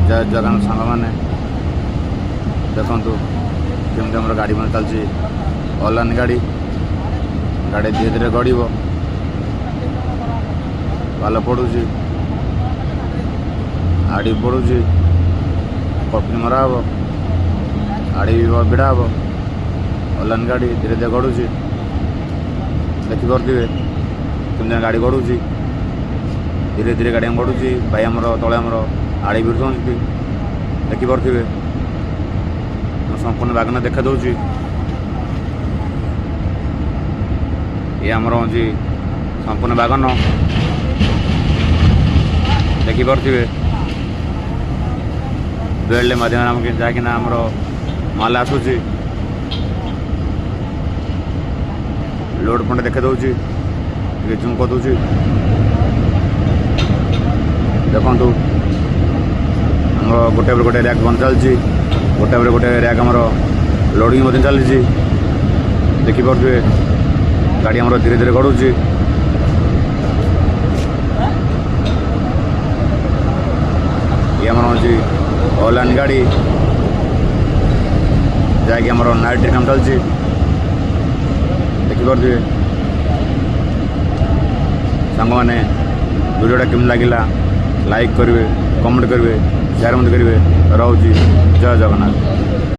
जय जगन्नाथ सांग मैंने देखु केमती आम गाड़ी मैंने चलती ऑनलाइन गाड़ी गाड़ी धीरे धीरे गड़ पाल पड़ुची आड़ी पड़ुची कपी मरा हे आड़ी भी भिड़ा हे ऑनलाइन गाड़ी धीरे धीरे गड़ुची देखिपे केमती गाड़ी गड़ुची धीरे धीरे गाड़ी गड़ुची भाई आमर तले आमर आड़ी भिड़ुंट देखिपे संपूर्ण बागन देखा दूसरी ये आमर हूँ संपूर्ण बागन देखिपे बेल्ट मध्यम जहाँकि आमर माल आसूसी लोड पॉइंट देखा दूसरी जूम कर दूसरी देखु गोटे गोटे रैक बन चलती गोटे गोटे रैक आमर लोडिंग चली देखिपे गाड़ी आमर धीरे धीरे गड़ुची ये आमर हूँ ऑनलाइन गाड़ी जहाँकि आमर नाइट काम चलती देखिपे सांग मैंने वीडियोटा केमी लगे लाइक करेंगे कमेंट करेंगे शेयर करेंगे रोची जय जगन्नाथ।